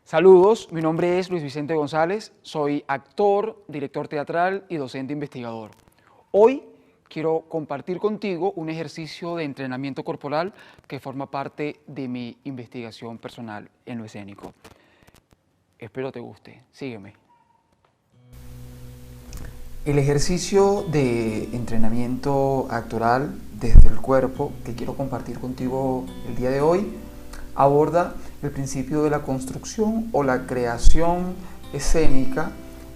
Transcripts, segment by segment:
Saludos, mi nombre es Luis Vicente González, soy actor, director teatral y docente investigador. Hoy quiero compartir contigo un ejercicio de entrenamiento corporal que forma parte de mi investigación personal en lo escénico. Espero te guste, sígueme. El ejercicio de entrenamiento actoral desde el cuerpo que quiero compartir contigo el día de hoy aborda el principio de la construcción o la creación escénica,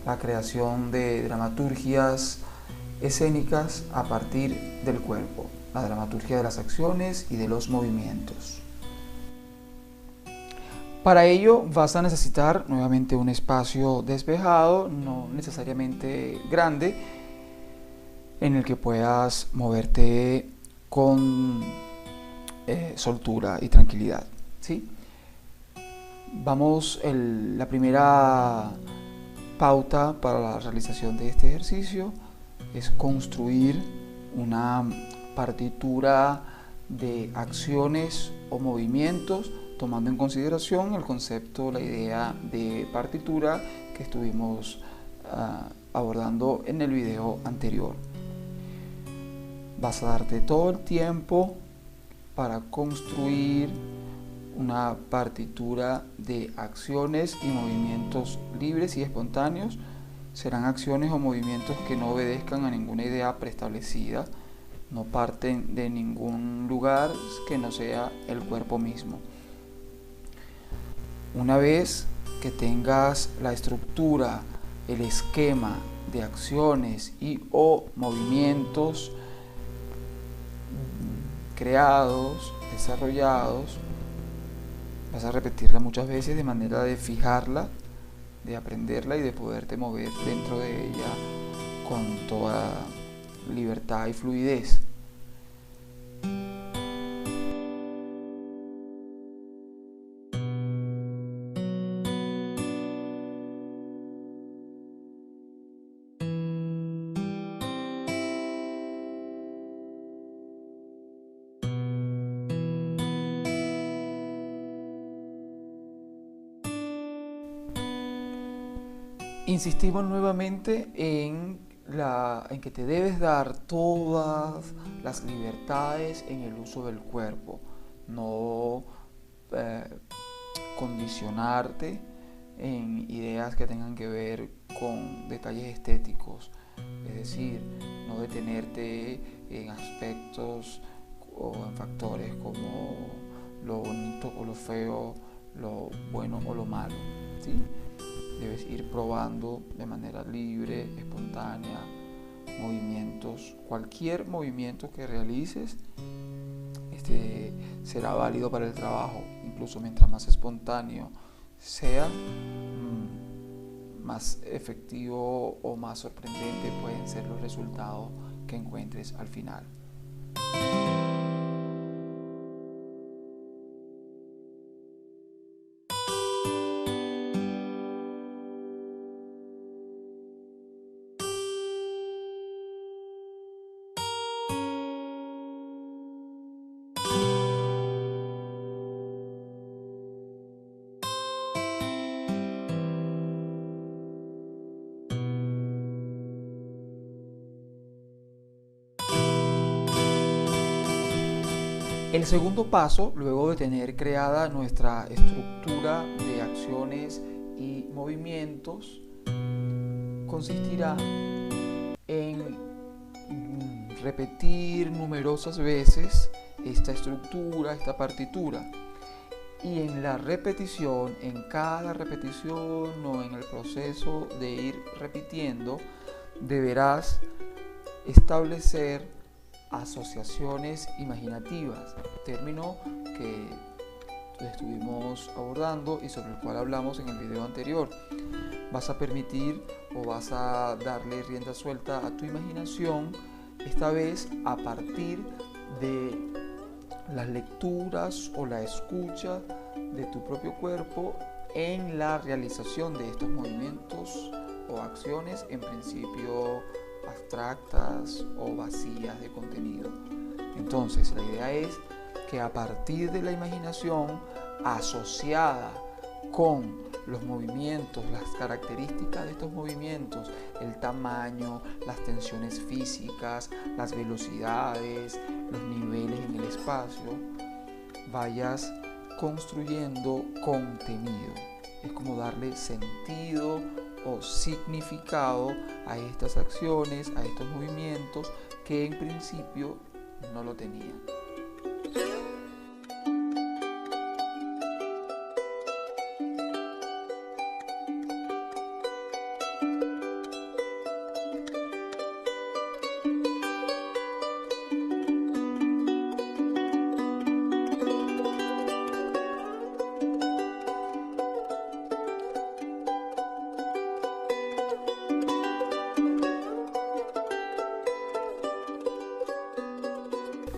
la creación de dramaturgias escénicas a partir del cuerpo, la dramaturgia de las acciones y de los movimientos. Para ello vas a necesitar nuevamente un espacio despejado, no necesariamente grande, en el que puedas moverte con soltura y tranquilidad, ¿sí? La primera pauta para la realización de este ejercicio es construir una partitura de acciones o movimientos, tomando en consideración el concepto, la idea de partitura que estuvimos abordando en el video anterior. Vas a darte todo el tiempo para construir una partitura de acciones y movimientos libres y espontáneos. Serán acciones o movimientos que no obedezcan a ninguna idea preestablecida, no parten de ningún lugar que no sea el cuerpo mismo. Una vez que tengas la estructura, el esquema de acciones y o movimientos creados, desarrollados, vas a repetirla muchas veces de manera de fijarla, de aprenderla y de poderte mover dentro de ella con toda libertad y fluidez. Insistimos nuevamente en que te debes dar todas las libertades en el uso del cuerpo, no condicionarte en ideas que tengan que ver con detalles estéticos, es decir, no detenerte en aspectos o en factores como lo bonito o lo feo, lo bueno o lo malo, ¿sí? Debes ir probando de manera libre, espontánea, movimientos. Cualquier movimiento que realices será válido para el trabajo. Incluso mientras más espontáneo sea, más efectivo o más sorprendente pueden ser los resultados que encuentres al final. El segundo paso, luego de tener creada nuestra estructura de acciones y movimientos, consistirá en repetir numerosas veces esta estructura, esta partitura. Y en la repetición, en cada repetición o en el proceso de ir repitiendo, deberás establecer asociaciones imaginativas, término que estuvimos abordando y sobre el cual hablamos en el video anterior. Vas a permitir o vas a darle rienda suelta a tu imaginación, esta vez a partir de las lecturas o la escucha de tu propio cuerpo en la realización de estos movimientos o acciones, en principio abstractas o vacías de contenido. Entonces, la idea es que a partir de la imaginación asociada con los movimientos, las características de estos movimientos, el tamaño, las tensiones físicas, las velocidades, los niveles en el espacio, vayas construyendo contenido. Es como darle sentido o significado a estas acciones, a estos movimientos que en principio no lo tenían.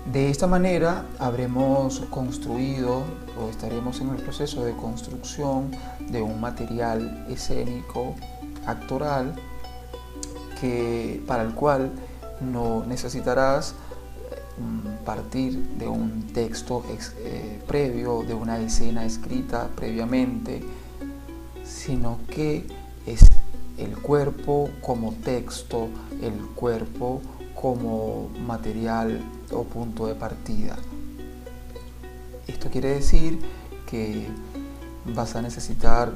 De esta manera habremos construido o estaremos en el proceso de construcción de un material escénico, actoral, para el cual no necesitarás partir de un texto previo, de una escena escrita previamente, sino que es el cuerpo como texto, el cuerpo como material o punto de partida. Esto quiere decir que vas a necesitar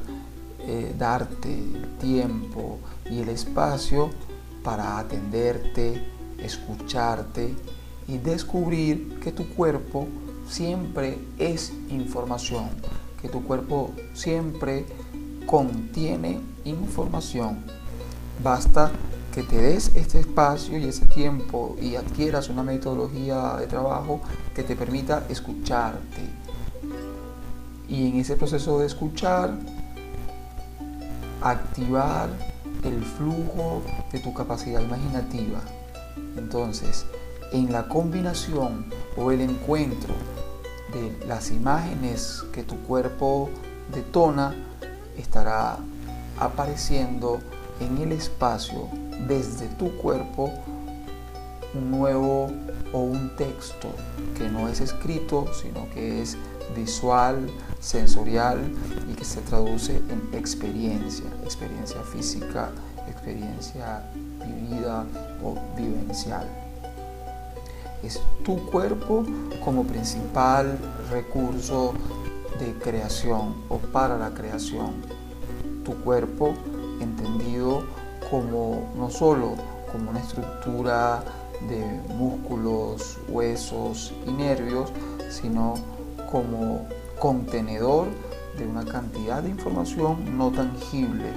darte el tiempo y el espacio para atenderte, escucharte y descubrir que tu cuerpo siempre es información, que tu cuerpo siempre contiene información. Basta que te des este espacio y ese tiempo y adquieras una metodología de trabajo que te permita escucharte. Y en ese proceso de escuchar, activar el flujo de tu capacidad imaginativa. Entonces, en la combinación o el encuentro de las imágenes que tu cuerpo detona, estará apareciendo en el espacio desde tu cuerpo un nuevo o un texto que no es escrito, sino que es visual, sensorial y que se traduce en experiencia física, experiencia vivida o vivencial. Es tu cuerpo como principal recurso de creación o para la creación. Tu cuerpo entendido como no solo como una estructura de músculos, huesos y nervios, sino como contenedor de una cantidad de información no tangible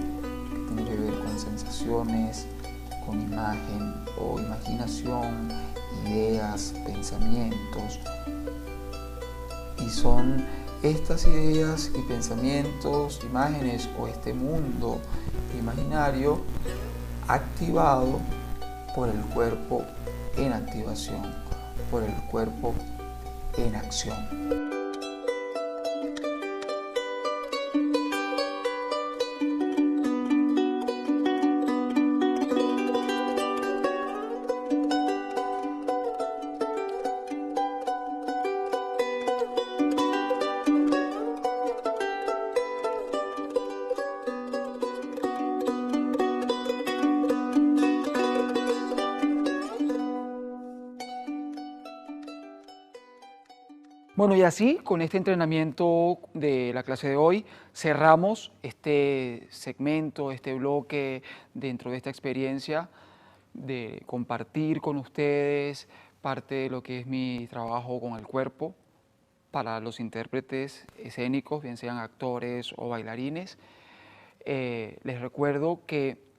que tiene que ver con sensaciones, con imagen o imaginación, ideas, pensamientos. Y son estas ideas y pensamientos, imágenes o este mundo imaginario activado por el cuerpo en activación, por el cuerpo en acción. Bueno, y así, con este entrenamiento de la clase de hoy, cerramos este segmento, este bloque dentro de esta experiencia de compartir con ustedes parte de lo que es mi trabajo con el cuerpo para los intérpretes escénicos, bien sean actores o bailarines. Les recuerdo que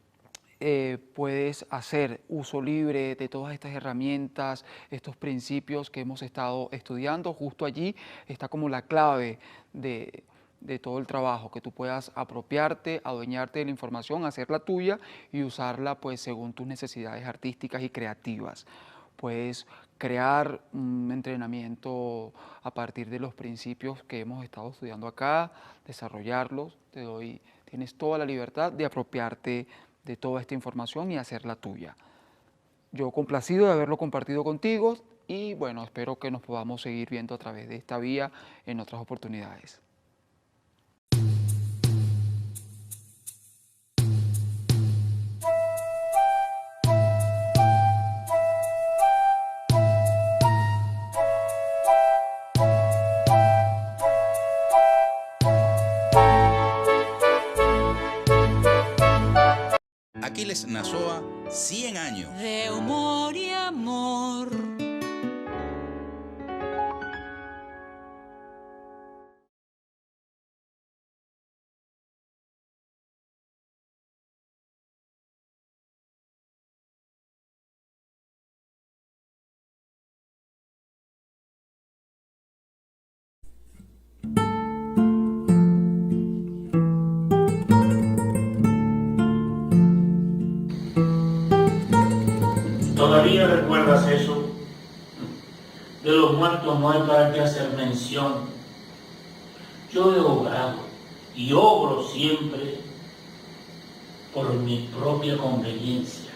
puedes hacer uso libre de todas estas herramientas, estos principios que hemos estado estudiando. Justo allí está como la clave de todo el trabajo, que tú puedas apropiarte, adueñarte de la información, hacerla tuya y usarla pues según tus necesidades artísticas y creativas. Puedes crear un entrenamiento a partir de los principios que hemos estado estudiando acá, desarrollarlos. Tienes toda la libertad de apropiarte de toda esta información y hacerla tuya. Yo complacido de haberlo compartido contigo y bueno, espero que nos podamos seguir viendo a través de esta vía en otras oportunidades. Editoriales Nazoa, 100 años. De humor y amor. ¿Todavía recuerdas eso? De los muertos no hay para qué hacer mención. Yo he obrado y obro siempre por mi propia conveniencia.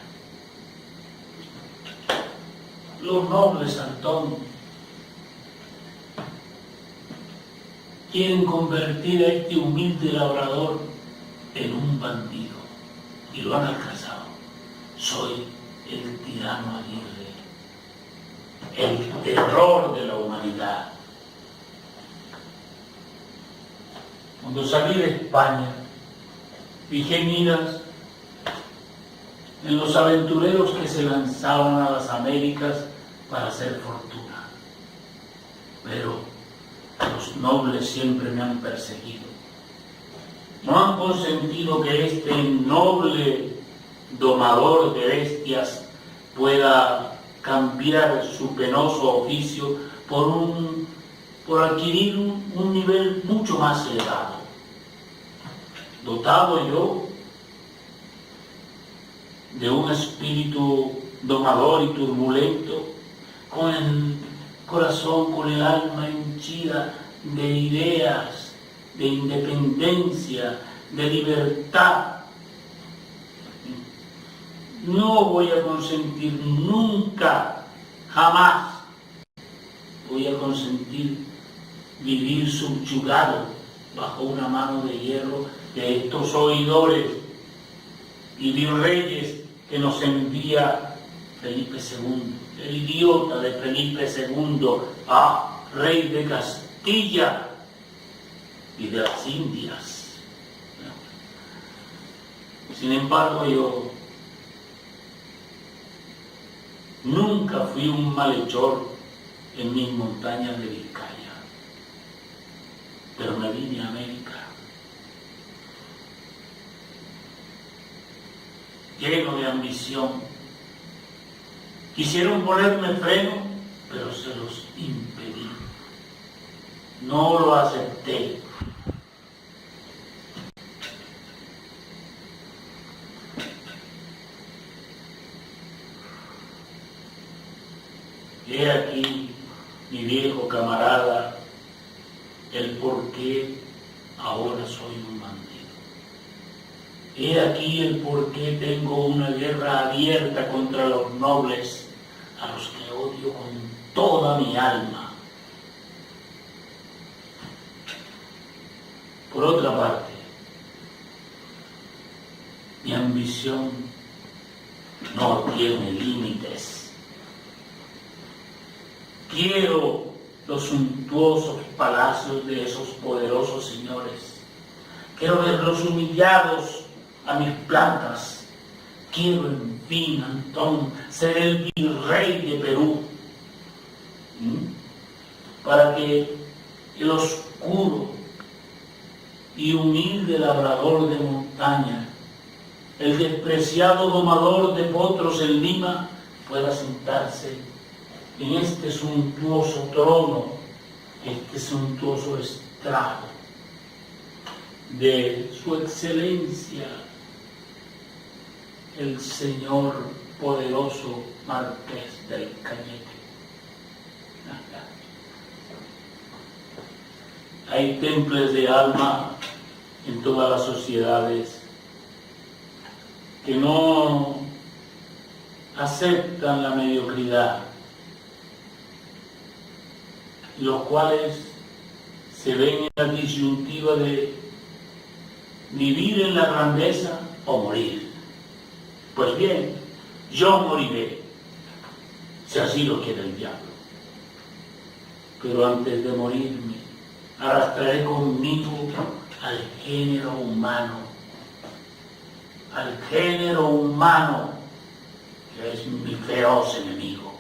Los nobles, Antón, quieren convertir a este humilde labrador en un bandido y lo han alcanzado. Soy el tirano Aguirre, el terror de la humanidad. Cuando salí de España, fijé miras en los aventureros que se lanzaban a las Américas para hacer fortuna. Pero los nobles siempre me han perseguido. No han consentido que este noble domador de bestias pueda cambiar su penoso oficio por adquirir un nivel mucho más elevado. Dotado yo de un espíritu domador y turbulento, con el corazón, con el alma henchida de ideas, de independencia, de libertad, no voy a consentir nunca, jamás, voy a consentir vivir subyugado bajo una mano de hierro de estos oidores y virreyes que nos envía Felipe II, el idiota de Felipe II, rey de Castilla y de las Indias. Sin embargo, yo nunca fui un malhechor en mis montañas de Vizcaya, pero me vine a América lleno de ambición. Quisieron ponerme freno, pero se los impedí. No lo acepté. He aquí, mi viejo camarada, el por qué ahora soy un bandido. He aquí el por qué tengo una guerra abierta contra los nobles, a los que odio con toda mi alma. Por otra parte, mi ambición no tiene límites. Quiero los suntuosos palacios de esos poderosos señores. Quiero verlos humillados a mis plantas. Quiero, en fin, Antón, ser el virrey de Perú. Para que el oscuro y humilde labrador de montaña, el despreciado domador de potros en Lima, pueda sentarse en este suntuoso trono, este suntuoso estrado de su excelencia, el señor poderoso Marqués del Cañete. Hay templos de alma en todas las sociedades que no aceptan la mediocridad, los cuales se ven en la disyuntiva de vivir en la grandeza o morir. Pues bien, yo moriré, si así lo quiere el diablo. Pero antes de morirme, arrastraré conmigo al género humano, al género humano, que es mi feroz enemigo.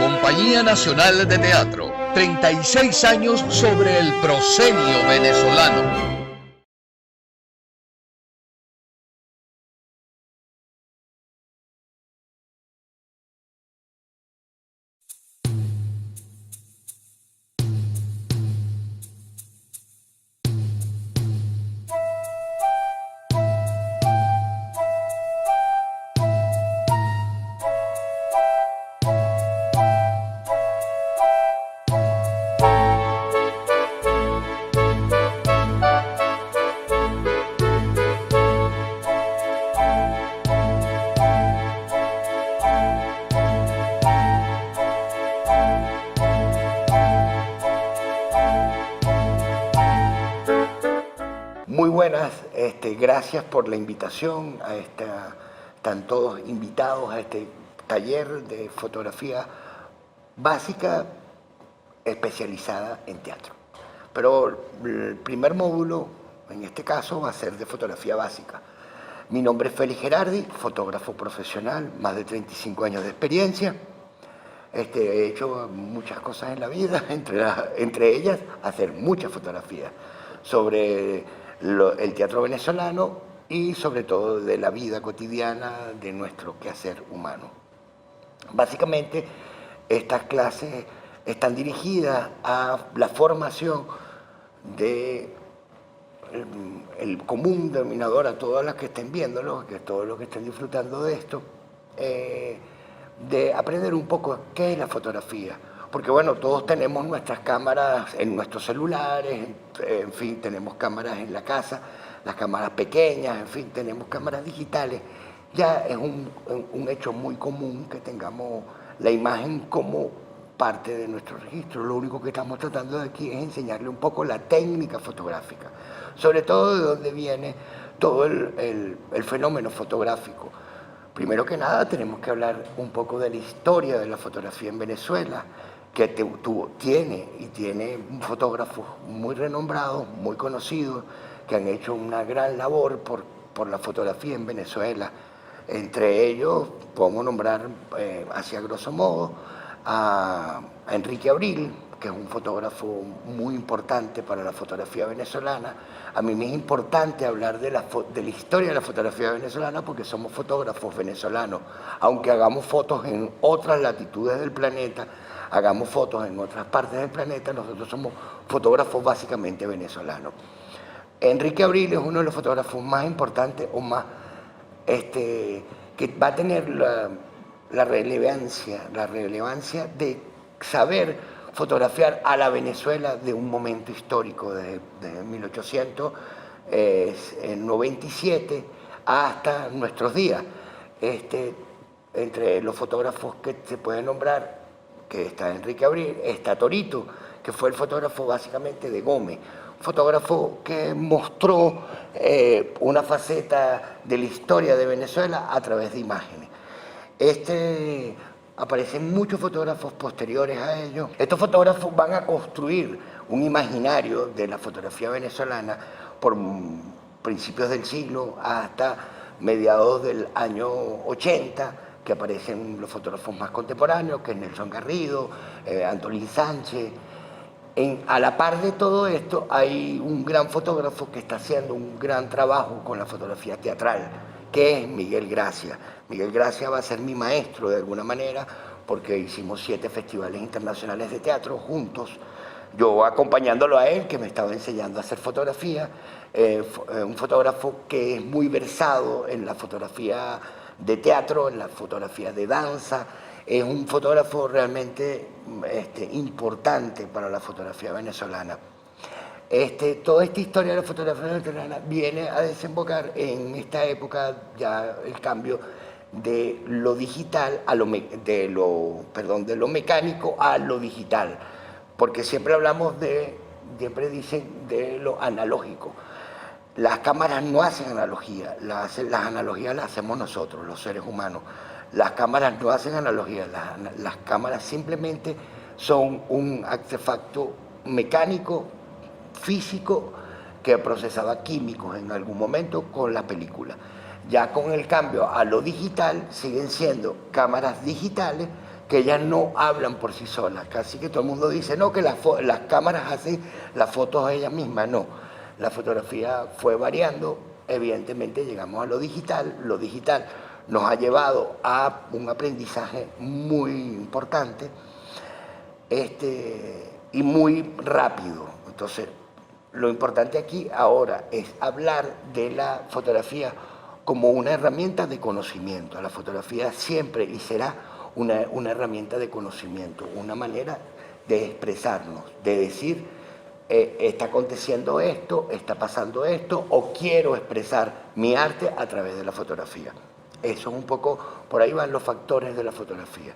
Compañía Nacional de Teatro, 36 años sobre el proscenio venezolano. Muy buenas, gracias por la invitación a están todos invitados a este taller de fotografía básica especializada en teatro. Pero el primer módulo, en este caso, va a ser de fotografía básica. Mi nombre es Félix Gerardi, fotógrafo profesional, más de 35 años de experiencia. He hecho muchas cosas en la vida, entre ellas hacer muchas fotografías sobre el teatro venezolano y sobre todo de la vida cotidiana de nuestro quehacer humano. Básicamente, estas clases están dirigidas a la formación de el común denominador a todas las que estén viéndolo, que todos los que estén disfrutando de esto, de aprender un poco qué es la fotografía. Porque bueno, todos tenemos nuestras cámaras en nuestros celulares, en fin, tenemos cámaras en la casa, las cámaras pequeñas, en fin, tenemos cámaras digitales. Ya es un hecho muy común que tengamos la imagen como parte de nuestro registro. Lo único que estamos tratando de aquí es enseñarle un poco la técnica fotográfica, sobre todo de dónde viene todo el fenómeno fotográfico. Primero que nada tenemos que hablar un poco de la historia de la fotografía en Venezuela, que tiene fotógrafos muy renombrados, muy conocidos, que han hecho una gran labor por la fotografía en Venezuela. Entre ellos podemos nombrar, así a grosso modo, a Enrique Abril, que es un fotógrafo muy importante para la fotografía venezolana. A mí me es importante hablar de la historia de la fotografía venezolana porque somos fotógrafos venezolanos. Aunque hagamos fotos en otras latitudes del planeta, hagamos fotos en otras partes del planeta, nosotros somos fotógrafos básicamente venezolanos. Enrique Abril es uno de los fotógrafos más importantes o más que va a tener la relevancia de saber fotografiar a la Venezuela de un momento histórico de 1897 hasta nuestros días. Entre los fotógrafos que se pueden nombrar, que está Enrique Abril, está Torito, que fue el fotógrafo básicamente de Gómez, fotógrafo que mostró una faceta de la historia de Venezuela a través de imágenes. Aparecen muchos fotógrafos posteriores a ellos. Estos fotógrafos van a construir un imaginario de la fotografía venezolana por principios del siglo hasta mediados del año 80, que aparecen los fotógrafos más contemporáneos, que es Nelson Garrido, Antolín Sánchez. A la par de todo esto hay un gran fotógrafo que está haciendo un gran trabajo con la fotografía teatral, que es Miguel Gracia. Miguel Gracia va a ser mi maestro de alguna manera, porque hicimos 7 festivales internacionales de teatro juntos, yo acompañándolo a él, que me estaba enseñando a hacer fotografía, un fotógrafo que es muy versado en la fotografía de teatro, en la fotografía de danza, es un fotógrafo realmente importante para la fotografía venezolana. Toda esta historia de la fotografía venezolana viene a desembocar en esta época ya el cambio de lo digital de lo mecánico a lo digital, porque siempre dicen de lo analógico. Las cámaras no hacen analogía, las analogías las hacemos nosotros, los seres humanos. Las cámaras no hacen analogía, las cámaras simplemente son un artefacto mecánico, físico, que procesaba químicos en algún momento con la película. Ya con el cambio a lo digital, siguen siendo cámaras digitales que ya no hablan por sí solas. Casi que todo el mundo dice, no, que las cámaras hacen las fotos ellas mismas. No, la fotografía fue variando, evidentemente llegamos a lo digital nos ha llevado a un aprendizaje muy importante y muy rápido. Entonces, lo importante aquí ahora es hablar de la fotografía como una herramienta de conocimiento. La fotografía siempre y será una herramienta de conocimiento, una manera de expresarnos, de decir, está aconteciendo esto, está pasando esto, o quiero expresar mi arte a través de la fotografía. Eso es un poco, por ahí van los factores de la fotografía.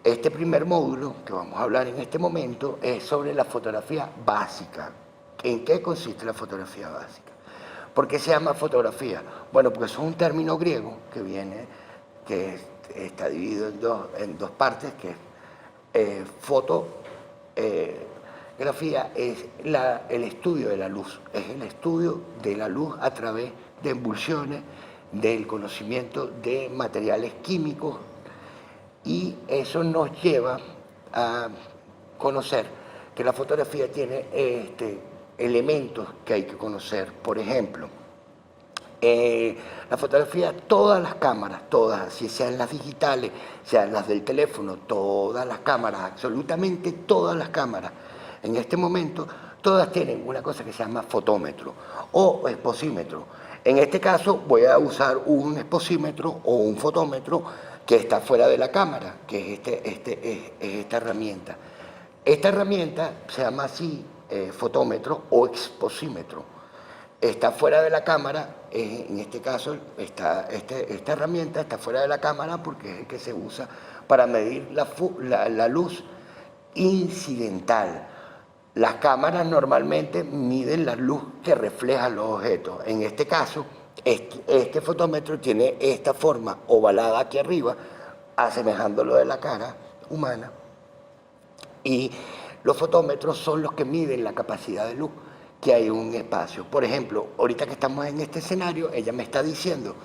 Este primer módulo que vamos a hablar en este momento es sobre la fotografía básica. ¿En qué consiste la fotografía básica? ¿Por qué se llama fotografía? Bueno, porque es un término griego que está dividido en dos partes, que es fotografía es el estudio de la luz, es el estudio de la luz a través de emulsiones, del conocimiento de materiales químicos, y eso nos lleva a conocer que la fotografía tiene elementos que hay que conocer. Por ejemplo, la fotografía, todas las cámaras, todas, si sean las digitales, sean las del teléfono, todas las cámaras, absolutamente todas las cámaras, en este momento, todas tienen una cosa que se llama fotómetro o exposímetro. En este caso voy a usar un exposímetro o un fotómetro que está fuera de la cámara, que es esta herramienta. Esta herramienta se llama así, fotómetro o exposímetro. Está fuera de la cámara, en este caso esta herramienta está fuera de la cámara porque es el que se usa para medir la luz incidental. Las cámaras normalmente miden la luz que reflejan los objetos. En este caso, este fotómetro tiene esta forma ovalada aquí arriba, asemejándolo de la cara humana. Y los fotómetros son los que miden la capacidad de luz que hay en un espacio. Por ejemplo, ahorita que estamos en este escenario, ella me está diciendo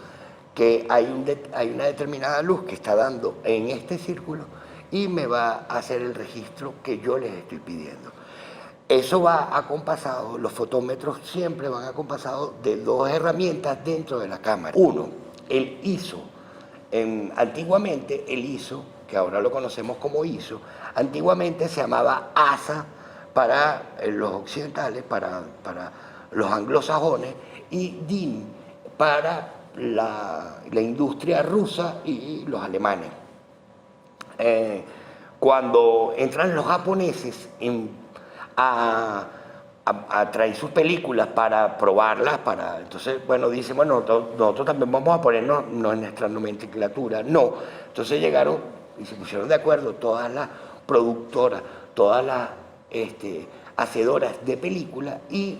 que hay una determinada luz que está dando en este círculo y me va a hacer el registro que yo les estoy pidiendo. Eso va acompasado, los fotómetros siempre van acompasados de dos herramientas dentro de la cámara. Uno, el ISO. Antiguamente el ISO, que ahora lo conocemos como ISO, antiguamente se llamaba ASA para los occidentales, para los anglosajones, y DIN para la industria rusa y los alemanes. Cuando entran los japoneses a traer sus películas para probarlas, entonces, bueno, dicen, bueno, nosotros también vamos a ponernos en nuestra nomenclatura. No, entonces llegaron y se pusieron de acuerdo todas las productoras, todas las hacedoras de películas, y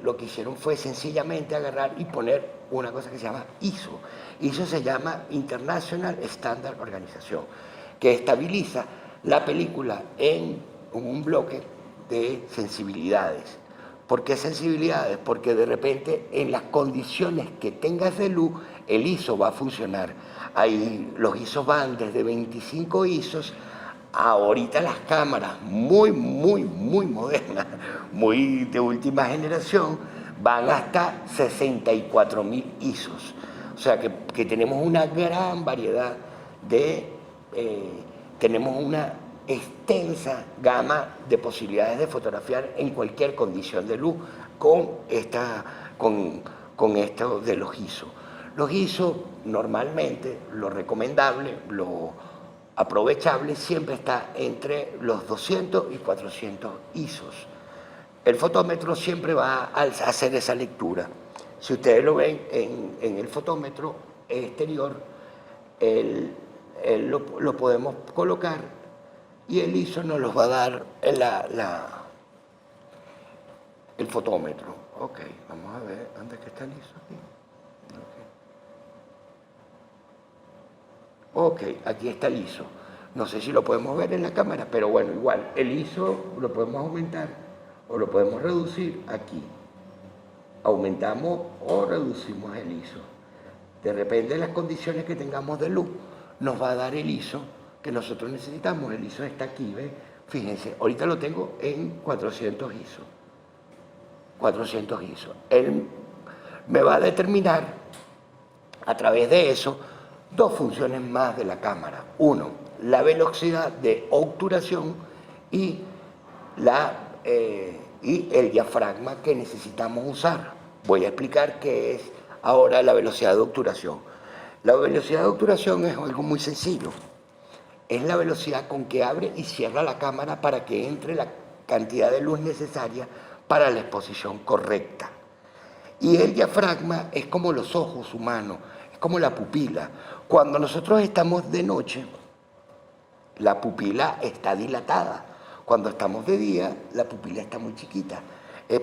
lo que hicieron fue sencillamente agarrar y poner una cosa que se llama ISO. ISO se llama International Standard Organization, que estabiliza la película en un bloque de sensibilidades. ¿Por qué sensibilidades? Porque de repente en las condiciones que tengas de luz, el ISO va a funcionar. Ahí los ISOs van desde 25 ISOs, ahorita las cámaras muy modernas, muy de última generación, van hasta 64.000 ISOs. O sea que tenemos una gran variedad tenemos una extensa gama de posibilidades de fotografiar en cualquier condición de luz con esto de los ISO. Los ISO normalmente, lo recomendable, lo aprovechable siempre está entre los 200 y 400 ISOs. El fotómetro siempre va a hacer esa lectura. Si ustedes lo ven en el fotómetro exterior, lo podemos colocar y el ISO nos los va a dar el fotómetro. Ok, vamos a ver, ¿dónde está el ISO aquí? Ok, aquí está el ISO. No sé si lo podemos ver en la cámara, pero bueno, igual, el ISO lo podemos aumentar o lo podemos reducir aquí. Aumentamos o reducimos el ISO. De repente, las condiciones que tengamos de luz nos va a dar el ISO que nosotros necesitamos. El ISO está aquí, ¿ves? Fíjense, ahorita lo tengo en 400 ISO. 400 ISO. Él me va a determinar a través de eso dos funciones más de la cámara. Uno, la velocidad de obturación y, y el diafragma que necesitamos usar. Voy a explicar qué es ahora la velocidad de obturación. La velocidad de obturación es algo muy sencillo. Es la velocidad con que abre y cierra la cámara para que entre la cantidad de luz necesaria para la exposición correcta. Y el diafragma es como los ojos humanos, es como la pupila. Cuando nosotros estamos de noche, la pupila está dilatada. Cuando estamos de día, la pupila está muy chiquita.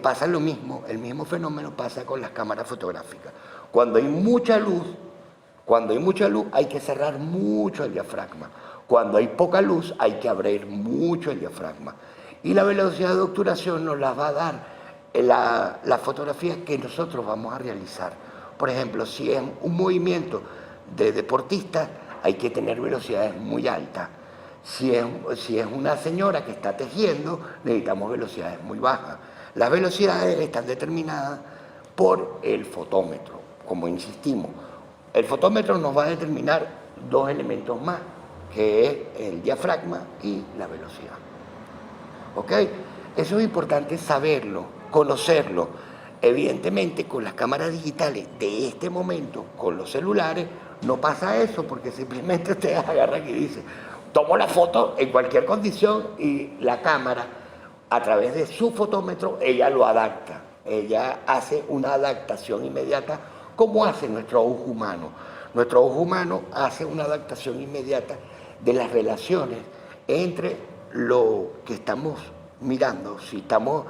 Pasa lo mismo, el mismo fenómeno pasa con las cámaras fotográficas. Cuando hay mucha luz hay que cerrar mucho el diafragma. Cuando hay poca luz hay que abrir mucho el diafragma. Y la velocidad de obturación nos la va a dar la fotografía que nosotros vamos a realizar. Por ejemplo, si es un movimiento de deportistas, hay que tener velocidades muy altas. Si es una señora que está tejiendo, necesitamos velocidades muy bajas. Las velocidades están determinadas por el fotómetro, como insistimos. El fotómetro nos va a determinar dos elementos más, que es el diafragma y la velocidad. ¿Ok? Eso es importante saberlo, conocerlo. Evidentemente, con las cámaras digitales de este momento, con los celulares, no pasa eso, porque simplemente ustedes agarran y dicen, tomo la foto en cualquier condición y la cámara, a través de su fotómetro, ella lo adapta. Ella hace una adaptación inmediata, como hace nuestro ojo humano. Nuestro ojo humano hace una adaptación inmediata de las relaciones entre lo que estamos mirando. Si estamos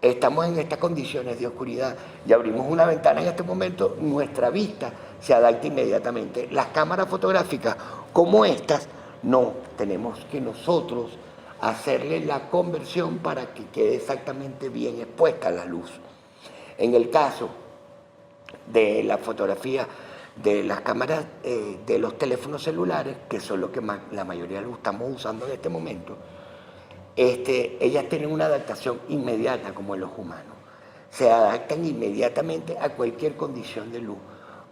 en estas condiciones de oscuridad y abrimos una ventana en este momento, nuestra vista se adapta inmediatamente. Las cámaras fotográficas como estas, no, tenemos que nosotros hacerle la conversión para que quede exactamente bien expuesta la luz. En el caso de la fotografía de las cámaras de los teléfonos celulares, que son lo que la mayoría lo estamos usando en este momento, ellas tienen una adaptación inmediata como en los humanos. Se adaptan inmediatamente a cualquier condición de luz,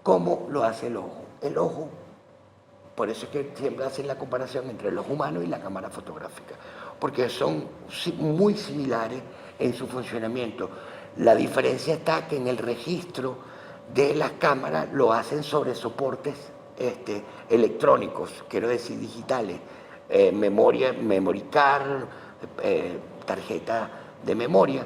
como lo hace el ojo. El ojo, por eso es que siempre hacen la comparación entre los humanos y la cámara fotográfica, porque son muy similares en su funcionamiento. La diferencia está que en el registro de las cámaras lo hacen sobre soportes electrónicos, quiero decir digitales, memory card, tarjeta de memoria,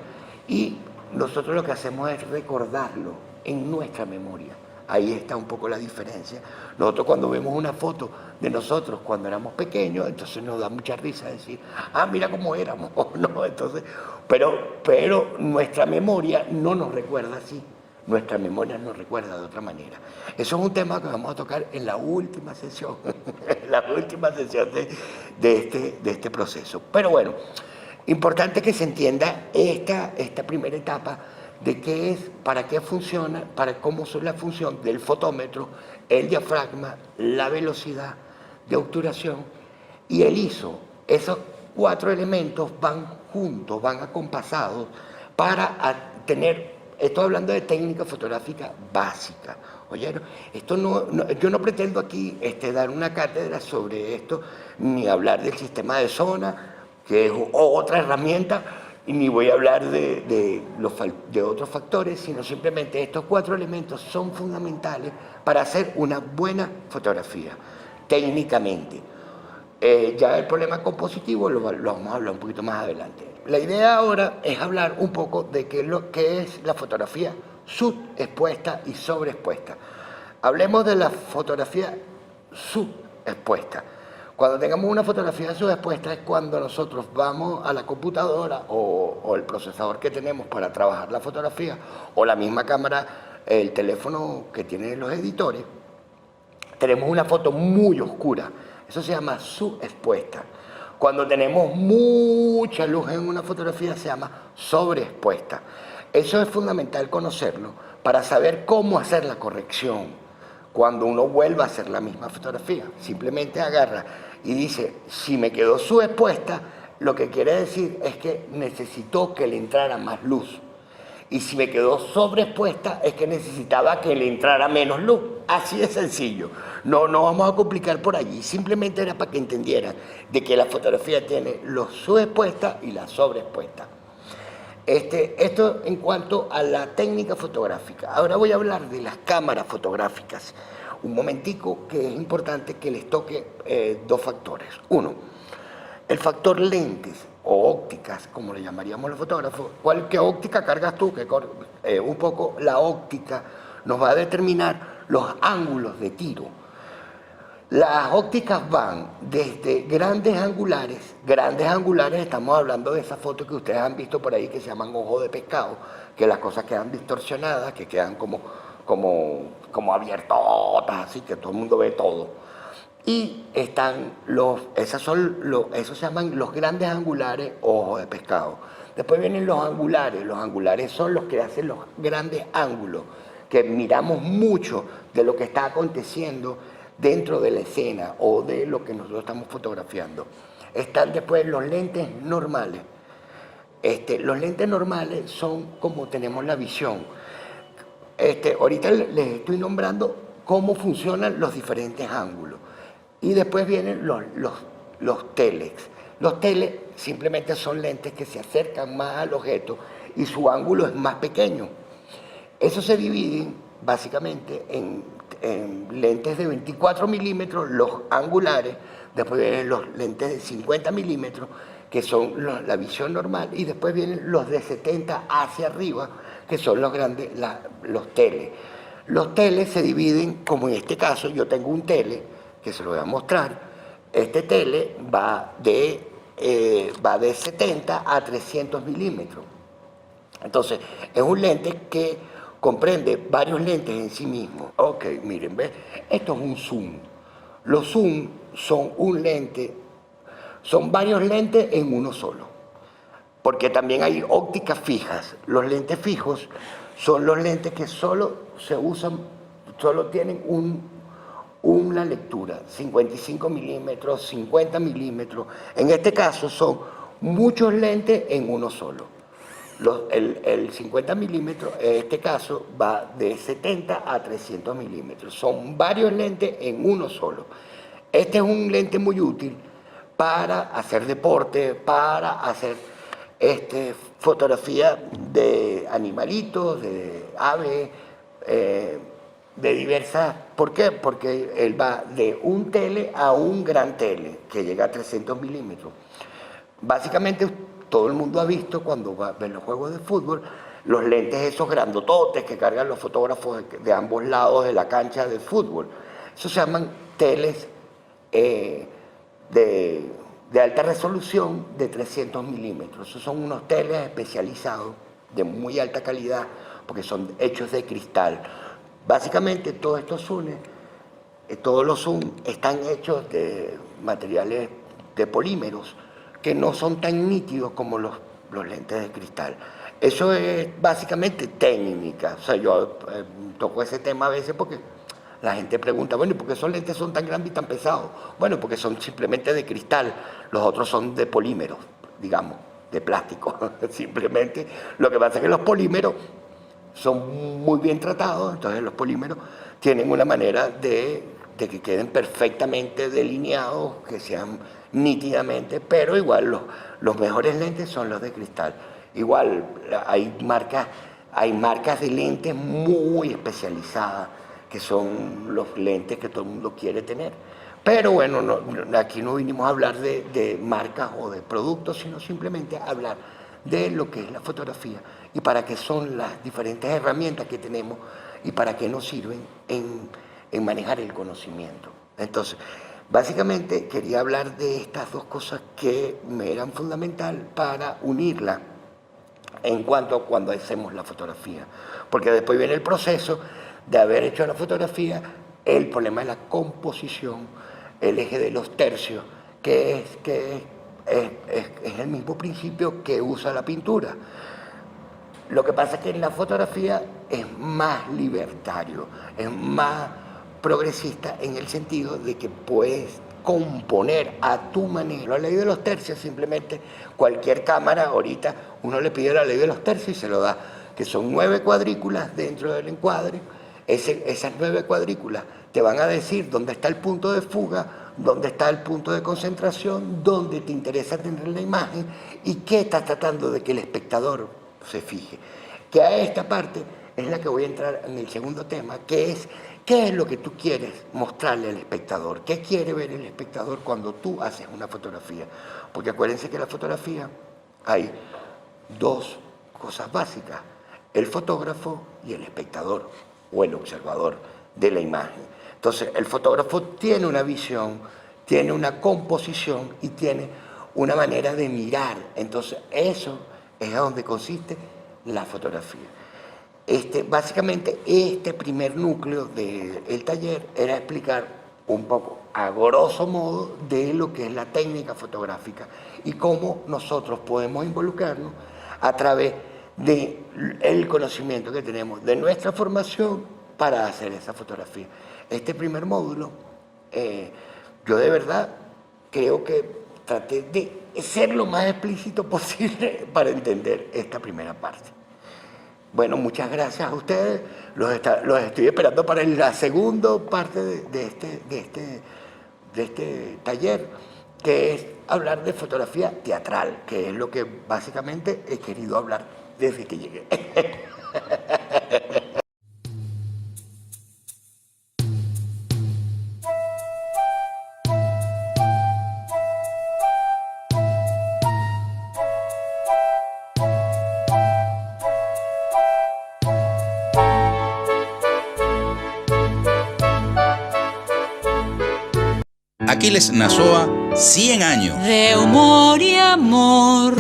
y nosotros lo que hacemos es recordarlo en nuestra memoria. Ahí está un poco la diferencia. Nosotros cuando vemos una foto de nosotros cuando éramos pequeños, entonces nos da mucha risa decir, mira cómo éramos, no, entonces, pero nuestra memoria no nos recuerda así. Nuestra memoria nos recuerda de otra manera. Eso es un tema que vamos a tocar en la última sesión, de este proceso. Pero bueno, importante que se entienda esta primera etapa de qué es, para qué funciona, cómo es la función del fotómetro, el diafragma, la velocidad de obturación y el ISO. Esos cuatro elementos van juntos, van acompasados para tener. Estoy hablando de técnica fotográfica básica. ¿Oyeron? Yo no pretendo aquí dar una cátedra sobre esto, ni hablar del sistema de zona, que es otra herramienta, ni voy a hablar de otros factores, sino simplemente estos cuatro elementos son fundamentales para hacer una buena fotografía, técnicamente. Ya el problema compositivo lo vamos a hablar un poquito más adelante. La idea ahora es hablar un poco de qué es la fotografía subexpuesta y sobreexpuesta. Hablemos de la fotografía subexpuesta. Cuando tengamos una fotografía subexpuesta es cuando nosotros vamos a la computadora o el procesador que tenemos para trabajar la fotografía o la misma cámara, el teléfono que tienen los editores, tenemos una foto muy oscura. Eso se llama subexpuesta. Cuando tenemos mucha luz en una fotografía se llama sobreexpuesta. Eso es fundamental conocerlo para saber cómo hacer la corrección cuando uno vuelva a hacer la misma fotografía. Simplemente agarra y dice, si me quedó subexpuesta, lo que quiere decir es que necesitó que le entrara más luz. Y si me quedó sobreexpuesta, es que necesitaba que le entrara menos luz. Así de sencillo. No vamos a complicar por allí. Simplemente era para que entendieran de que la fotografía tiene la subexpuesta y la sobreexpuesta. Esto en cuanto a la técnica fotográfica. Ahora voy a hablar de las cámaras fotográficas. Un momentico, que es importante que les toque dos factores. Uno, el factor lentes o ópticas, como le llamaríamos los fotógrafos. ¿Qué óptica cargas tú? Un poco la óptica nos va a determinar los ángulos de tiro. Las ópticas van desde grandes angulares estamos hablando de esas fotos que ustedes han visto por ahí que se llaman ojo de pescado, que las cosas quedan distorsionadas, que quedan como abiertotas, así que todo el mundo ve todo. Y están esos se llaman los grandes angulares ojo de pescado. Después vienen los angulares son los que hacen los grandes ángulos, que miramos mucho de lo que está aconteciendo dentro de la escena o de lo que nosotros estamos fotografiando. Están después los lentes normales. Los lentes normales son como tenemos la visión. Ahorita les estoy nombrando cómo funcionan los diferentes ángulos. Y después vienen los telex. Los telex simplemente son lentes que se acercan más al objeto y su ángulo es más pequeño. Eso se divide básicamente en lentes de 24 milímetros, los angulares, después vienen los lentes de 50 milímetros, que son la visión normal, y después vienen los de 70 hacia arriba, que son los grandes, los tele. Los teles se dividen, como en este caso, yo tengo un tele, que se lo voy a mostrar. Este tele va de 70 a 300 milímetros. Entonces, es un lente que comprende varios lentes en sí mismo. Ok, miren, ¿ves? Esto es un zoom. Los zoom son son varios lentes en uno solo. Porque también hay ópticas fijas. Los lentes fijos son los lentes que solo tienen una lectura, 55 milímetros, 50 milímetros. En este caso son muchos lentes en uno solo. El 50 milímetros, en este caso, va de 70 a 300 milímetros. Son varios lentes en uno solo. Este es un lente muy útil para hacer deporte, para hacer fotografía de animalitos, de aves, de diversas. ¿Por qué? Porque él va de un tele a un gran tele, que llega a 300 milímetros. Básicamente, todo el mundo ha visto cuando ven los juegos de fútbol, los lentes esos grandototes que cargan los fotógrafos de ambos lados de la cancha de fútbol. Eso se llaman teles de alta resolución de 300 milímetros. Esos son unos teles especializados de muy alta calidad porque son hechos de cristal. Básicamente todos estos zooms, todos los zooms están hechos de materiales de polímeros que no son tan nítidos como los lentes de cristal. Eso es básicamente técnica. O sea, yo toco ese tema a veces porque la gente pregunta, bueno, ¿y por qué esos lentes son tan grandes y tan pesados? Bueno, porque son simplemente de cristal, los otros son de polímeros, digamos, de plástico. Simplemente, lo que pasa es que los polímeros son muy bien tratados, entonces los polímeros tienen una manera de que queden perfectamente delineados, que sean nítidamente, pero igual los mejores lentes son los de cristal. Igual hay marcas de lentes muy especializadas, que son los lentes que todo el mundo quiere tener. Pero bueno, aquí no vinimos a hablar de marcas o de productos, sino simplemente a hablar de lo que es la fotografía y para qué son las diferentes herramientas que tenemos y para qué nos sirven en manejar el conocimiento. Entonces, básicamente quería hablar de estas dos cosas que me eran fundamental para unirla en cuanto a cuando hacemos la fotografía. Porque después viene el proceso de haber hecho la fotografía, el problema de la composición, el eje de los tercios, que es el mismo principio que usa la pintura. Lo que pasa es que en la fotografía es más libertario, es más progresista en el sentido de que puedes componer a tu manera. La ley de los tercios, simplemente cualquier cámara, ahorita uno le pide la ley de los tercios y se lo da, que son 9 cuadrículas dentro del encuadre. Esas 9 cuadrículas te van a decir dónde está el punto de fuga, dónde está el punto de concentración, dónde te interesa tener la imagen y qué estás tratando de que el espectador se fije. Que a esta parte es la que voy a entrar en el segundo tema, que es qué es lo que tú quieres mostrarle al espectador, qué quiere ver el espectador cuando tú haces una fotografía. Porque acuérdense que en la fotografía hay 2 cosas básicas, el fotógrafo y el espectador o el observador de la imagen. Entonces el fotógrafo tiene una visión, tiene una composición y tiene una manera de mirar. Entonces eso es a donde consiste la fotografía. Básicamente este primer núcleo del taller era explicar un poco, a grosso modo, de lo que es la técnica fotográfica y cómo nosotros podemos involucrarnos a través del conocimiento que tenemos de nuestra formación para hacer esa fotografía. Este primer módulo, yo de verdad creo que traté de ser lo más explícito posible para entender esta primera parte. Bueno, muchas gracias a ustedes. Los estoy esperando para la segunda parte de este taller, que es hablar de fotografía teatral, que es lo que básicamente he querido hablar desde que llegué. Aquiles Nazoa, 100 años. De humor y amor.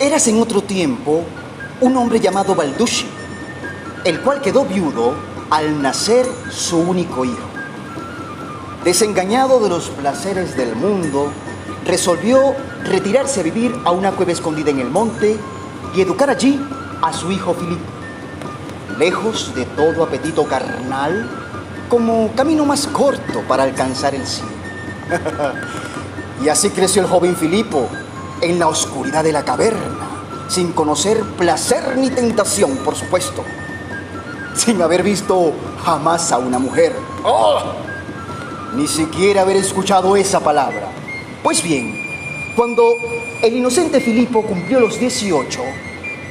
Érase en otro tiempo un hombre llamado Balducci, el cual quedó viudo al nacer su único hijo. Desengañado de los placeres del mundo, resolvió retirarse a vivir a una cueva escondida en el monte y educar allí a su hijo Filipo, lejos de todo apetito carnal, como camino más corto para alcanzar el cielo. Y así creció el joven Filipo en la oscuridad de la caverna, sin conocer placer ni tentación, por supuesto, sin haber visto jamás a una mujer. ¡Oh! Ni siquiera haber escuchado esa palabra. Pues bien, cuando el inocente Filipo cumplió los 18,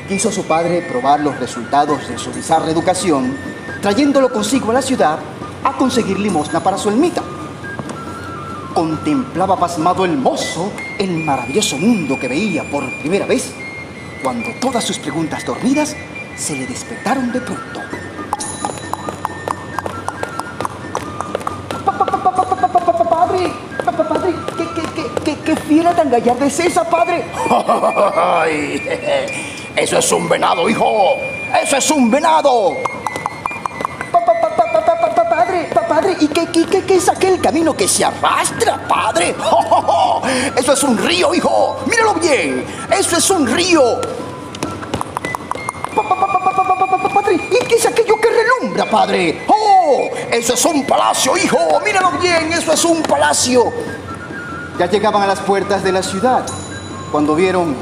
quiso a su padre probar los resultados de su bizarra educación, trayéndolo consigo a la ciudad a conseguir limosna para su ermita. Contemplaba pasmado el mozo el maravilloso mundo que veía por primera vez, cuando todas sus preguntas dormidas se le despertaron de pronto. Padre, ¿qué fiera tan gallarda es esa, padre? ¡Ay! ¡Eso es un venado, hijo! ¡Eso es un venado! Padre, ¿y qué es aquel camino que se arrastra, padre? ¡Eso es un río, hijo! ¡Míralo bien! ¡Eso es un río! Padre, ¿y qué es aquello que relumbra, padre? ¡Oh! ¡Eso es un palacio, hijo! ¡Míralo bien! ¡Eso es un palacio! Ya llegaban a las puertas de la ciudad cuando vieron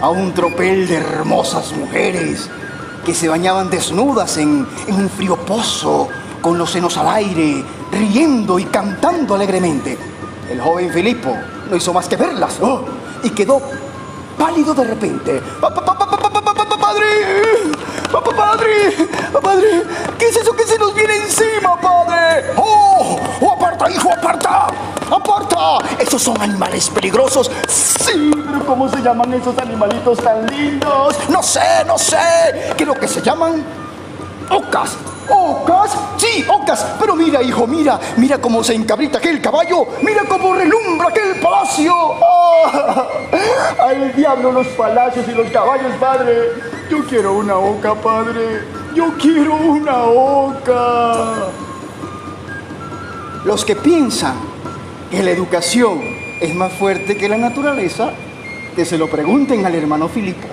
a un tropel de hermosas mujeres que se bañaban desnudas en un frío pozo, con los senos al aire, riendo y cantando alegremente. El joven Filipo no hizo más que verlas, ¿no? Y quedó pálido de repente. ¡Padre! ¿Qué es eso que se nos viene encima, padre? ¡Oh! ¡Aparta ¡Aparta, hijo, aparta! ¡Aparta! ¡Esos son animales peligrosos! Sí, pero ¿cómo se llaman esos animalitos tan lindos? No sé. Creo que se llaman ocas. ¿Ocas? Sí, ocas. Pero mira, hijo, mira cómo se encabrita aquel caballo. Mira cómo relumbra aquel palacio. ¡Ah! ¡Al diablo los palacios y los caballos, padre! Yo quiero una oca, padre. Yo quiero una oca. Los que piensan que la educación es más fuerte que la naturaleza, que se lo pregunten al hermano Filipo.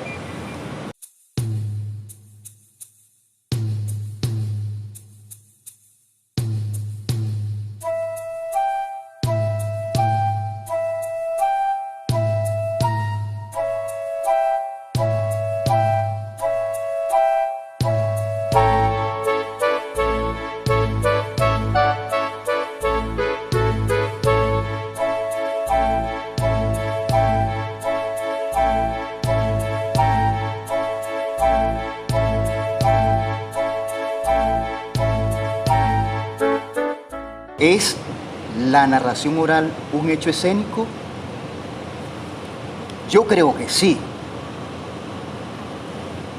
¿Es la narración oral un hecho escénico? Yo creo que sí.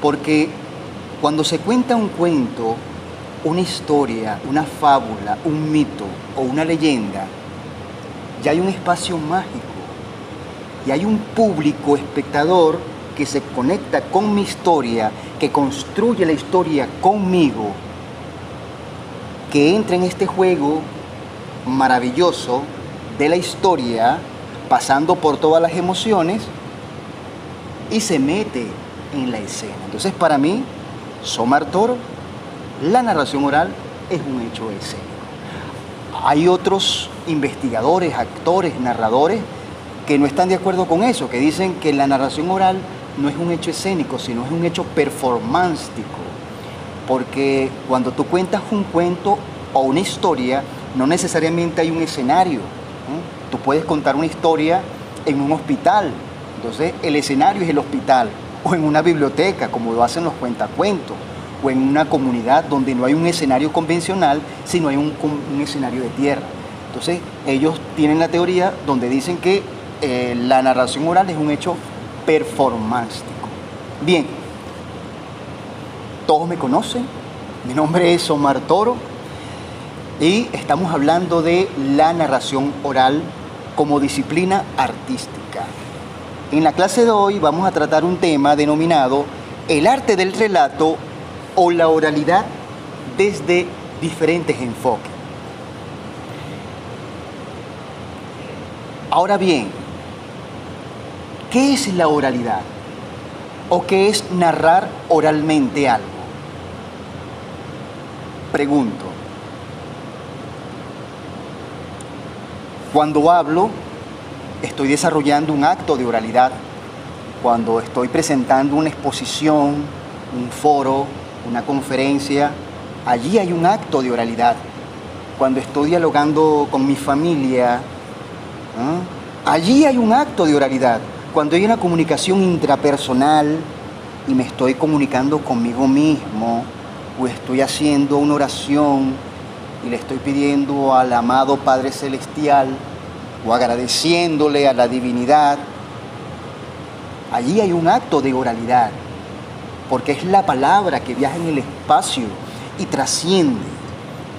Porque cuando se cuenta un cuento, una historia, una fábula, un mito o una leyenda, ya hay un espacio mágico y hay un público espectador que se conecta con mi historia, que construye la historia conmigo, que entra en este juego maravilloso de la historia, pasando por todas las emociones y se mete en la escena. Entonces, para mí, Somar Toro, la narración oral es un hecho escénico. Hay otros investigadores, actores, narradores que no están de acuerdo con eso, que dicen que la narración oral no es un hecho escénico, sino es un hecho performástico, porque cuando tú cuentas un cuento o una historia, no necesariamente hay un escenario. Tú puedes contar una historia en un hospital, entonces el escenario es el hospital, o en una biblioteca, como lo hacen los cuentacuentos, o en una comunidad donde no hay un escenario convencional, sino hay un escenario de tierra. Entonces ellos tienen la teoría donde dicen que la narración oral es un hecho performástico. Bien, todos me conocen, mi nombre es Omar Toro, y estamos hablando de la narración oral como disciplina artística. En la clase de hoy vamos a tratar un tema denominado el arte del relato o la oralidad desde diferentes enfoques. Ahora bien, ¿qué es la oralidad? ¿O qué es narrar oralmente algo? Pregunto. Cuando hablo, estoy desarrollando un acto de oralidad. Cuando estoy presentando una exposición, un foro, una conferencia, allí hay un acto de oralidad. Cuando estoy dialogando con mi familia, allí hay un acto de oralidad. Cuando hay una comunicación intrapersonal y me estoy comunicando conmigo mismo, o estoy haciendo una oración y le estoy pidiendo al amado Padre Celestial o agradeciéndole a la divinidad, allí hay un acto de oralidad, porque es la palabra que viaja en el espacio y trasciende.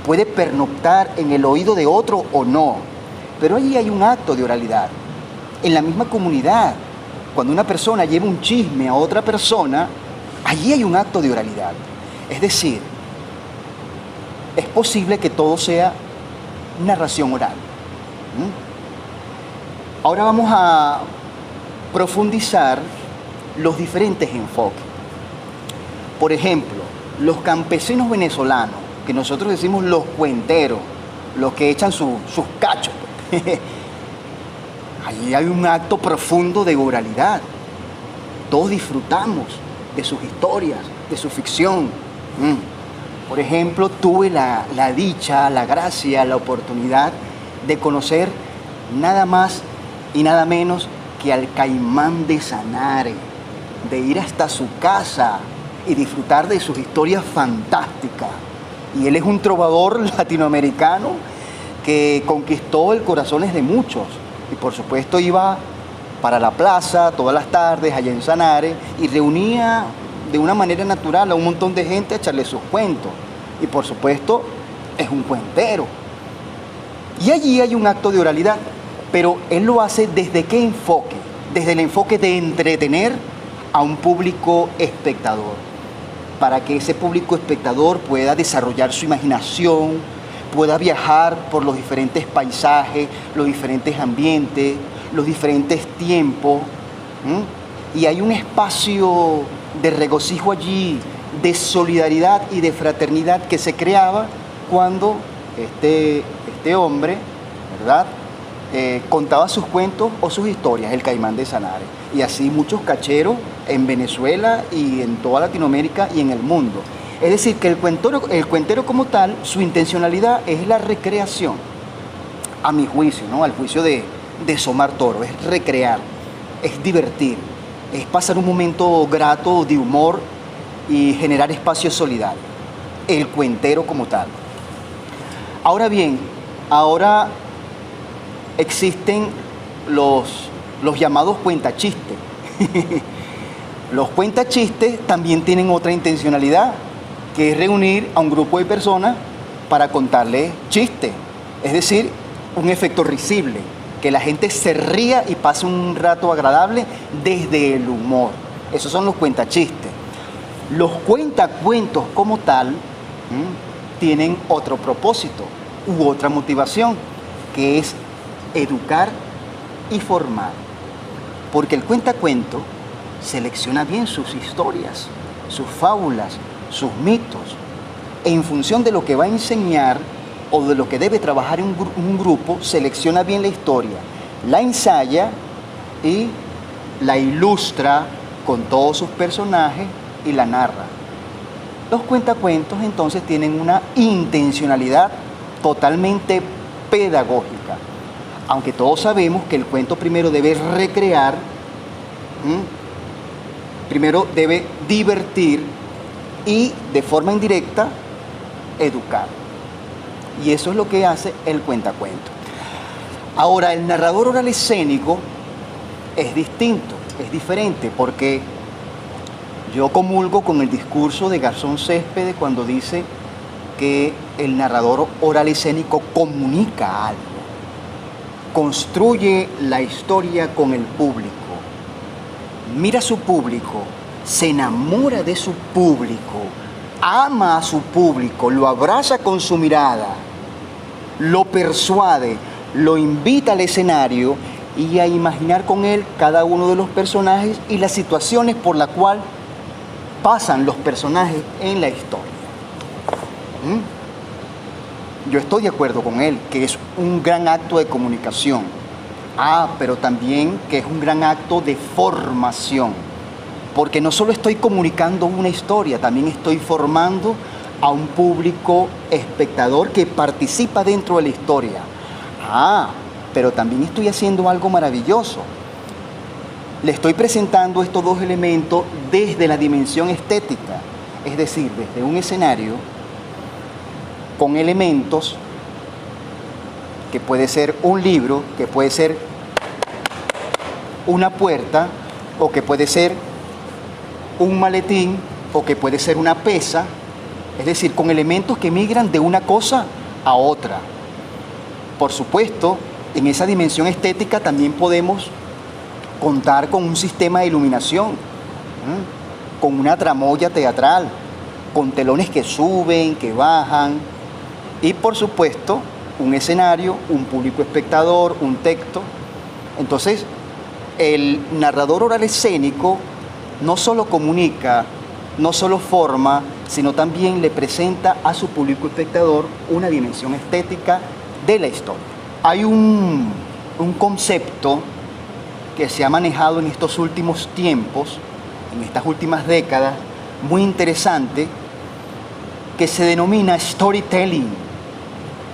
Puede pernoctar en el oído de otro o no, pero allí hay un acto de oralidad. En la misma comunidad, cuando una persona lleva un chisme a otra persona, allí hay un acto de oralidad. Es decir, es posible que todo sea narración oral. Ahora vamos a profundizar los diferentes enfoques. Por ejemplo, los campesinos venezolanos, que nosotros decimos los cuenteros, los que echan sus cachos. Allí hay un acto profundo de oralidad. Todos disfrutamos de sus historias, de su ficción. Por ejemplo, tuve la dicha, la gracia, la oportunidad de conocer nada más y nada menos que al Caimán de Sanare, de ir hasta su casa y disfrutar de sus historias fantásticas. Y él es un trovador latinoamericano que conquistó el corazones de muchos. Y por supuesto iba para la plaza todas las tardes allá en Sanare y reunía de una manera natural a un montón de gente a echarle sus cuentos. Y por supuesto es un cuentero. Y allí hay un acto de oralidad, pero él lo hace ¿desde qué enfoque? Desde el enfoque de entretener a un público espectador, para que ese público espectador pueda desarrollar su imaginación, pueda viajar por los diferentes paisajes, los diferentes ambientes, los diferentes tiempos. Y hay un espacio de regocijo allí, de solidaridad y de fraternidad que se creaba cuando este hombre, ¿verdad?, contaba sus cuentos o sus historias, el Caimán de Sanare. Y así muchos cacheros en Venezuela y en toda Latinoamérica y en el mundo. Es decir, que el cuentero como tal, su intencionalidad es la recreación, a mi juicio, ¿no?, al juicio de Somar Toro, es recrear, es divertir, es pasar un momento grato de humor y generar espacios solidarios. El cuentero como tal. Ahora bien, ahora existen los llamados cuentachistes. Los cuentachistes también tienen otra intencionalidad, que es reunir a un grupo de personas para contarles chistes. Es decir, un efecto risible, que la gente se ría y pase un rato agradable desde el humor. Esos son los cuentachistes. Los cuentacuentos como tal tienen otro propósito u otra motivación, que es educar y formar. Porque el cuentacuento selecciona bien sus historias, sus fábulas, sus mitos, en función de lo que va a enseñar o de lo que debe trabajar en un grupo, selecciona bien la historia, la ensaya y la ilustra con todos sus personajes y la narra. Los cuentacuentos entonces tienen una intencionalidad totalmente pedagógica, aunque todos sabemos que el cuento primero debe recrear, primero debe divertir y de forma indirecta educar. Y eso es lo que hace el cuentacuento. Ahora, el narrador oral escénico es distinto, es diferente, porque yo comulgo con el discurso de Garzón Céspedes cuando dice que el narrador oral escénico comunica algo, construye la historia con el público, mira a su público, se enamora de su público, ama a su público, lo abraza con su mirada, lo persuade, lo invita al escenario y a imaginar con él cada uno de los personajes y las situaciones por las cuales pasan los personajes en la historia. Yo estoy de acuerdo con él, que es un gran acto de comunicación. Pero también que es un gran acto de formación. Porque no solo estoy comunicando una historia, también estoy formando a un público espectador que participa dentro de la historia. Pero también estoy haciendo algo maravilloso. Le estoy presentando estos dos elementos desde la dimensión estética, es decir, desde un escenario con elementos que puede ser un libro, que puede ser una puerta, o que puede ser un maletín, o que puede ser una pesa, es decir, con elementos que migran de una cosa a otra. Por supuesto, en esa dimensión estética también podemos contar con un sistema de iluminación, con una tramoya teatral, con telones que suben, que bajan, y por supuesto un escenario, un público espectador, un texto. Entonces, el narrador oral escénico no solo comunica, no solo forma, sino también le presenta a su público espectador una dimensión estética de la historia. Hay un concepto que se ha manejado en estos últimos tiempos, en estas últimas décadas, muy interesante, que se denomina storytelling.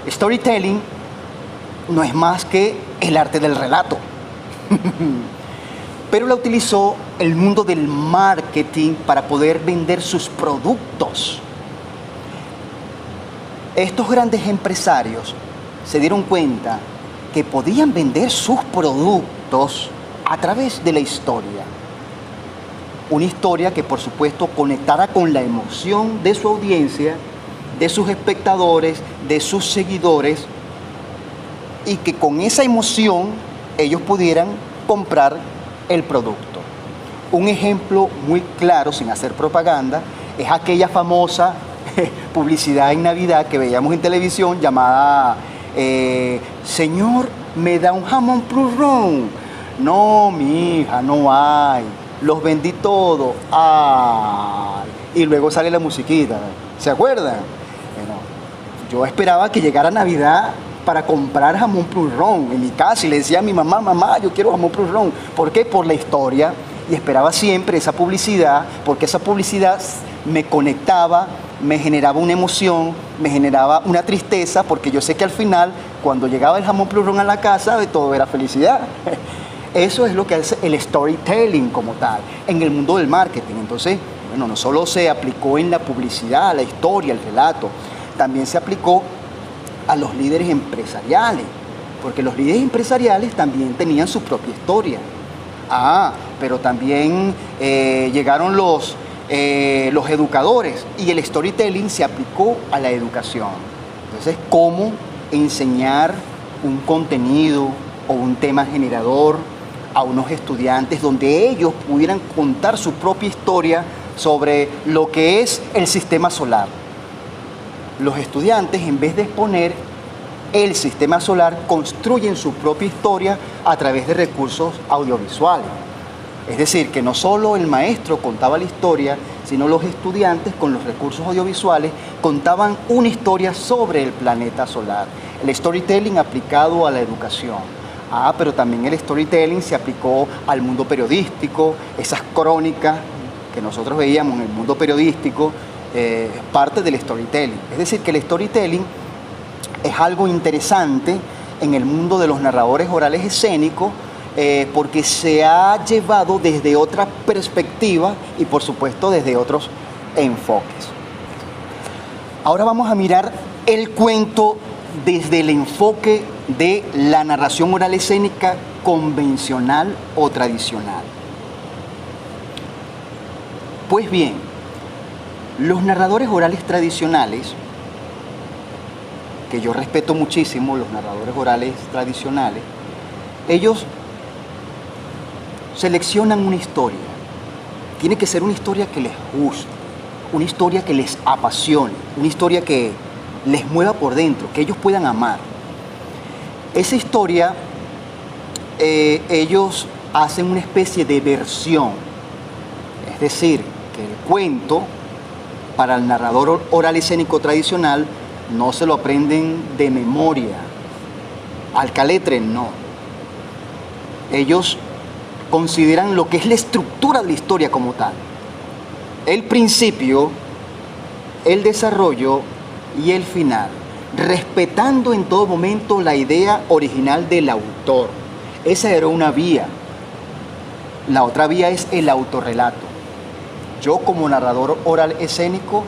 Storytelling no es más que el arte del relato, pero la utilizó el mundo del marketing para poder vender sus productos. Estos grandes empresarios se dieron cuenta que podían vender sus productos a través de la historia. Una historia que, por supuesto, conectara con la emoción de su audiencia, de sus espectadores, de sus seguidores, y que con esa emoción ellos pudieran comprar el producto. Un ejemplo muy claro, sin hacer propaganda, es aquella famosa publicidad en Navidad que veíamos en televisión llamada Señor, ¿me da un jamón plus ron? No, mi hija, no hay. Los vendí todos. ¡Ay! Y luego sale la musiquita. ¿Se acuerdan? Bueno, yo esperaba que llegara Navidad para comprar jamón plus ron en mi casa y le decía a mi mamá, mamá, yo quiero jamón plus ron. ¿Por qué? Por la historia. Y esperaba siempre esa publicidad, porque esa publicidad me conectaba, me generaba una emoción, me generaba una tristeza, porque yo sé que al final, cuando llegaba el jamón plus ron a la casa, de todo era felicidad. Eso es lo que hace el storytelling como tal, en el mundo del marketing. Entonces, bueno, no solo se aplicó en la publicidad, la historia, el relato, también se aplicó a los líderes empresariales, porque los líderes empresariales también tenían su propia historia. Pero también llegaron los educadores y el storytelling se aplicó a la educación. Entonces, ¿cómo enseñar un contenido o un tema generador a unos estudiantes donde ellos pudieran contar su propia historia sobre lo que es el sistema solar? Los estudiantes, en vez de exponer el sistema solar, construyen su propia historia a través de recursos audiovisuales. Es decir, que no solo el maestro contaba la historia, sino los estudiantes con los recursos audiovisuales contaban una historia sobre el planeta solar. El storytelling aplicado a la educación. Pero también el storytelling se aplicó al mundo periodístico, esas crónicas que nosotros veíamos en el mundo periodístico, parte del storytelling. Es decir, que el storytelling es algo interesante en el mundo de los narradores orales escénicos, porque se ha llevado desde otra perspectiva y, por supuesto, desde otros enfoques. Ahora vamos a mirar el cuento desde el enfoque de la narración oral escénica convencional o tradicional. Pues bien, los narradores orales tradicionales, que yo respeto muchísimo, los narradores orales tradicionales, ellos seleccionan una historia. Tiene que ser una historia que les guste, una historia que les apasione, una historia que les mueva por dentro, que ellos puedan amar. Esa historia, ellos hacen una especie de versión. Es decir, que el cuento, para el narrador oral escénico tradicional, no se lo aprenden de memoria, al caletre no. Ellos consideran lo que es la estructura de la historia como tal. El principio, el desarrollo y el final, respetando en todo momento la idea original del autor. Esa era una vía. La otra vía es el autorrelato. Yo, como narrador oral escénico,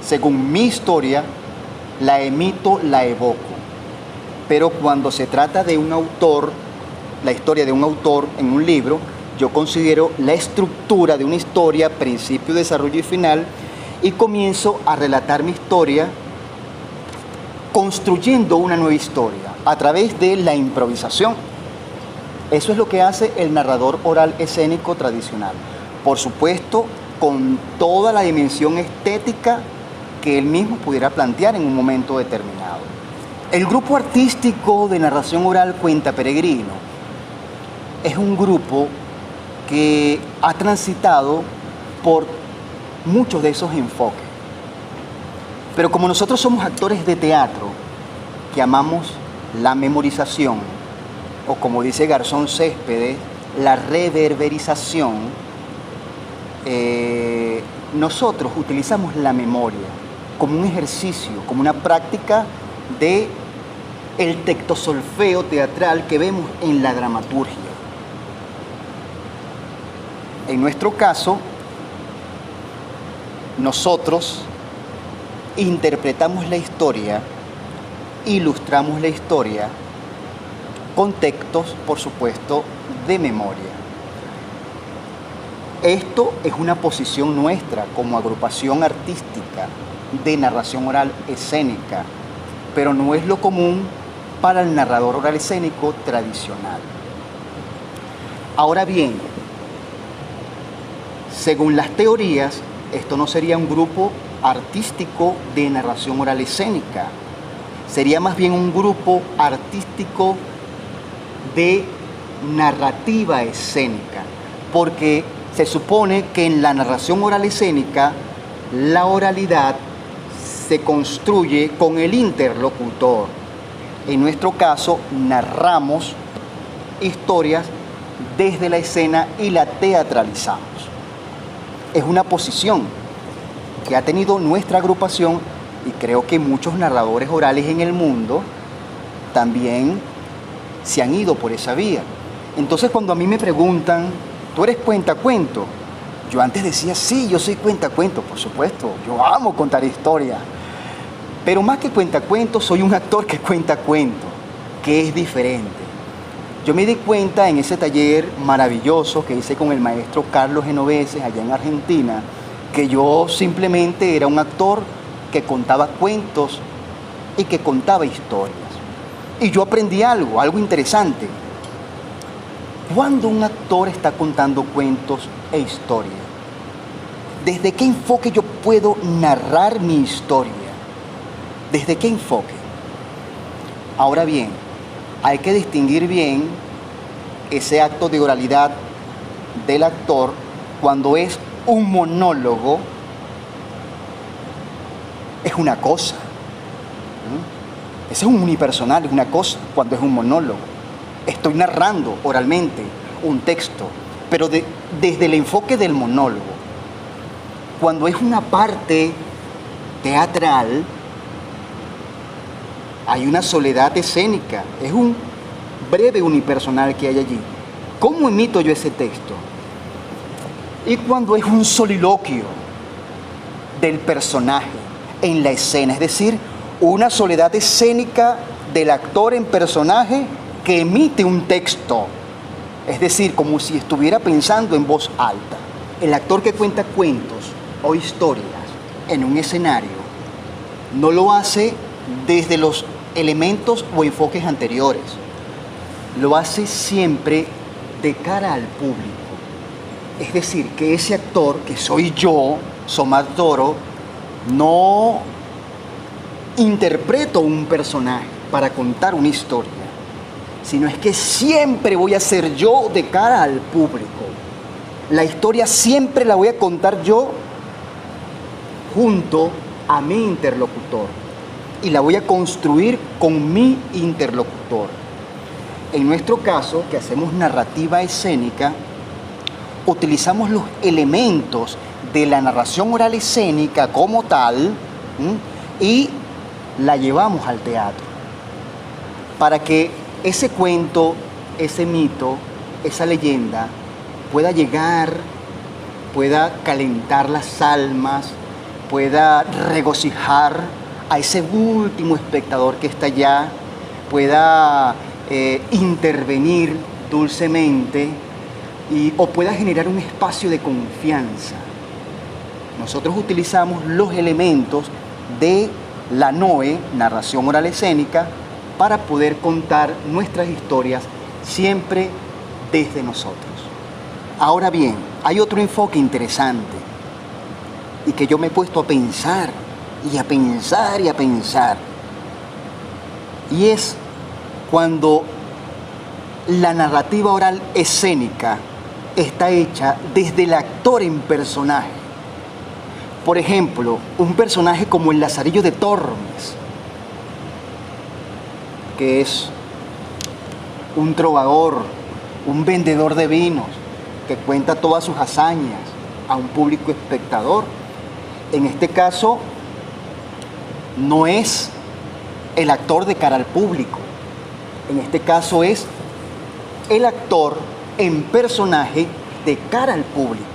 según mi historia, la emito, la evoco. Pero cuando se trata de un autor, la historia de un autor en un libro, yo considero la estructura de una historia, principio, desarrollo y final, y comienzo a relatar mi historia construyendo una nueva historia a través de la improvisación. Eso es lo que hace el narrador oral escénico tradicional. Por supuesto, con toda la dimensión estética que él mismo pudiera plantear en un momento determinado. El grupo artístico de narración oral Cuenta Peregrino es un grupo que ha transitado por muchos de esos enfoques. Pero como nosotros somos actores de teatro que amamos la memorización, o como dice Garzón Céspedes, la reverberización, nosotros utilizamos la memoria como un ejercicio, como una práctica de el tectosolfeo teatral que vemos en la dramaturgia. En nuestro caso, nosotros interpretamos la historia ilustramos la historia con textos, por supuesto, de memoria. Esto es una posición nuestra como agrupación artística de narración oral escénica, pero no es lo común para el narrador oral escénico tradicional. Ahora bien, según las teorías, esto no sería un grupo artístico de narración oral escénica, sería más bien un grupo artístico de narrativa escénica, porque se supone que en la narración oral escénica la oralidad se construye con el interlocutor. En nuestro caso, narramos historias desde la escena y la teatralizamos. Es una posición que ha tenido nuestra agrupación y creo que muchos narradores orales en el mundo también se han ido por esa vía. Entonces, cuando a mí me preguntan, ¿tú eres cuentacuento? Yo antes decía, sí, yo soy cuentacuento, por supuesto, yo amo contar historias. Pero más que cuentacuentos, soy un actor que cuenta cuentos, que es diferente. Yo me di cuenta en ese taller maravilloso que hice con el maestro Carlos Genoveses allá en Argentina, que yo simplemente era un actor que contaba cuentos y que contaba historias. Y yo aprendí algo interesante. ¿Cuándo un actor está contando cuentos e historias? ¿Desde qué enfoque yo puedo narrar mi historia? ¿Desde qué enfoque? Ahora bien, hay que distinguir bien ese acto de oralidad del actor cuando es un monólogo, es una cosa. Ese es un unipersonal, es una cosa cuando es un monólogo. Estoy narrando oralmente un texto, pero desde el enfoque del monólogo. Cuando es una parte teatral, hay una soledad escénica, es un breve unipersonal que hay allí. ¿Cómo emito yo ese texto? Y cuando es un soliloquio del personaje en la escena, es decir, una soledad escénica del actor en personaje que emite un texto, es decir, como si estuviera pensando en voz alta. El actor que cuenta cuentos o historias en un escenario no lo hace desde los elementos o enfoques anteriores, lo hace siempre de cara al público. Es decir, que ese actor, que soy yo, Somad Toro, no interpreto un personaje para contar una historia, sino es que siempre voy a ser yo de cara al público. La historia siempre la voy a contar yo junto a mi interlocutor y la voy a construir con mi interlocutor. En nuestro caso, que hacemos narrativa escénica, utilizamos los elementos de la narración oral escénica como tal y la llevamos al teatro para que ese cuento, ese mito, esa leyenda pueda llegar, pueda calentar las almas, pueda regocijar a ese último espectador que está allá, pueda intervenir dulcemente o pueda generar un espacio de confianza. Nosotros utilizamos los elementos de la NOE, narración oral escénica, para poder contar nuestras historias siempre desde nosotros. Ahora bien, hay otro enfoque interesante y que yo me he puesto a pensar y a pensar y a pensar. Y es cuando la narrativa oral escénica está hecha desde el actor en personaje. Por ejemplo, un personaje como el Lazarillo de Tormes, que es un trovador, un vendedor de vinos, que cuenta todas sus hazañas a un público espectador. En este caso, no es el actor de cara al público. En este caso es el actor en personaje de cara al público.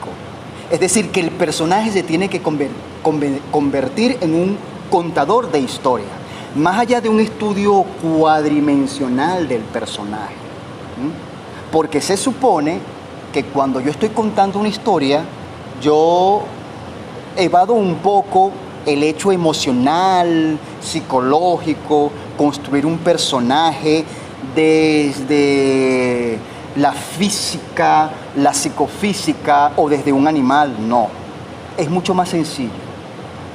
Es decir, que el personaje se tiene que convertir en un contador de historia. más allá de un estudio cuadridimensional del personaje. Porque se supone que cuando yo estoy contando una historia, yo evado un poco el hecho emocional, psicológico, construir un personaje desde la física, la psicofísica o desde un animal. No, es mucho más sencillo.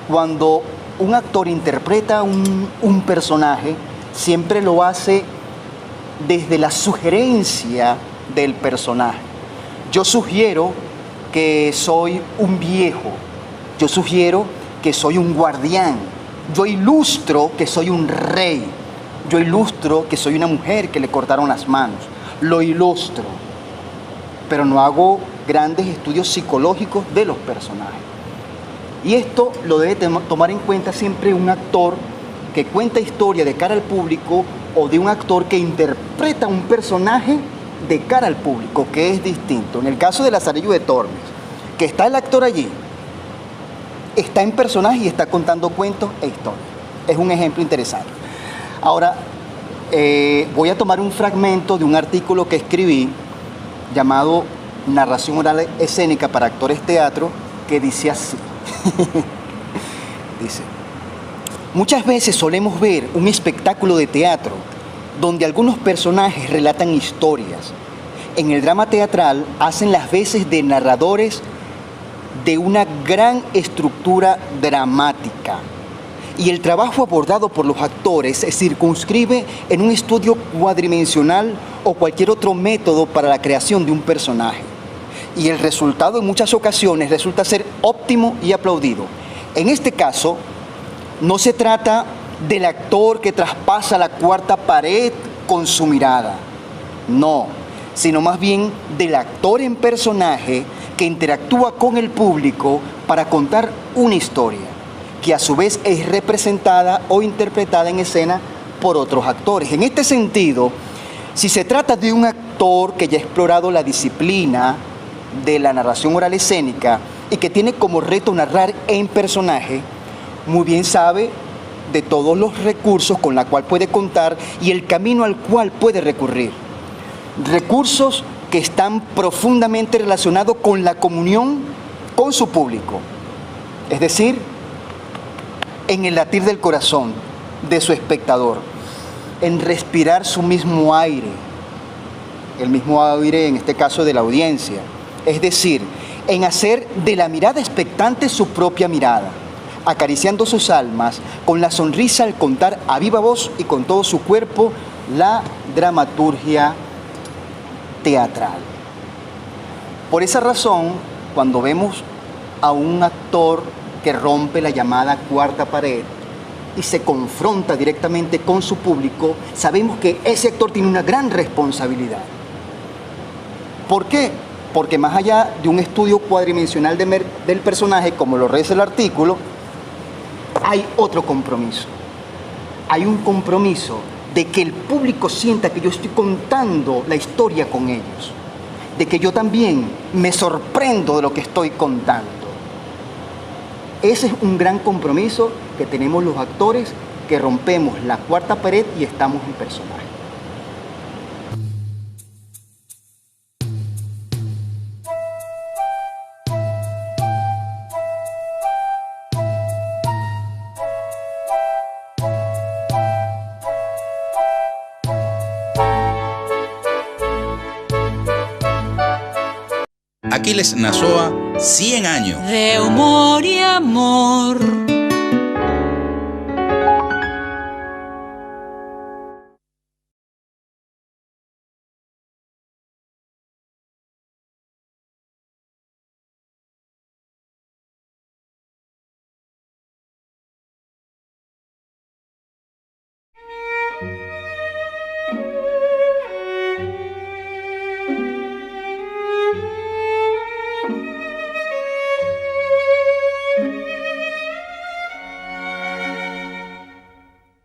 Cuando un actor interpreta un personaje, siempre lo hace desde la sugerencia del personaje. Yo sugiero que soy un viejo, yo sugiero que soy un guardián, yo ilustro que soy un rey, yo ilustro que soy una mujer que le cortaron las manos, lo ilustro, pero no hago grandes estudios psicológicos de los personajes. Y esto lo debe tomar en cuenta siempre un actor que cuenta historia de cara al público o de un actor que interpreta un personaje de cara al público, que es distinto. En el caso de Lazarillo de Tormes, que está el actor allí, está en personaje y está contando cuentos e historias. Es un ejemplo interesante. Ahora, voy a tomar un fragmento de un artículo que escribí llamado Narración oral escénica para actores teatro, que dice así. Dice: muchas veces solemos ver un espectáculo de teatro donde algunos personajes relatan historias. En el drama teatral hacen las veces de narradores de una gran estructura dramática. Y el trabajo abordado por los actores se circunscribe en un estudio cuadridimensional o cualquier otro método para la creación de un personaje. Y el resultado en muchas ocasiones resulta ser óptimo y aplaudido. En este caso, no se trata del actor que traspasa la cuarta pared con su mirada. No, sino más bien del actor en personaje que interactúa con el público para contar una historia, que a su vez es representada o interpretada en escena por otros actores. En este sentido, si se trata de un actor que ya ha explorado la disciplina de la narración oral escénica y que tiene como reto narrar en personaje, muy bien sabe de todos los recursos con los cuales puede contar y el camino al cual puede recurrir. Recursos que están profundamente relacionados con la comunión con su público, es decir, en el latir del corazón de su espectador, en respirar su mismo aire, el mismo aire en este caso de la audiencia, es decir, en hacer de la mirada expectante su propia mirada, acariciando sus almas con la sonrisa al contar a viva voz y con todo su cuerpo la dramaturgia teatral. Por esa razón, cuando vemos a un actor que rompe la llamada cuarta pared y se confronta directamente con su público, sabemos que ese actor tiene una gran responsabilidad. ¿Por qué? Porque más allá de un estudio cuadridimensional del personaje, como lo reza el artículo, hay otro compromiso. Hay un compromiso de que el público sienta que yo estoy contando la historia con ellos, de que yo también me sorprendo de lo que estoy contando. Ese es un gran compromiso que tenemos los actores que rompemos la cuarta pared y estamos en personaje. Aquiles Nazoa, 100 años. De humor y amor.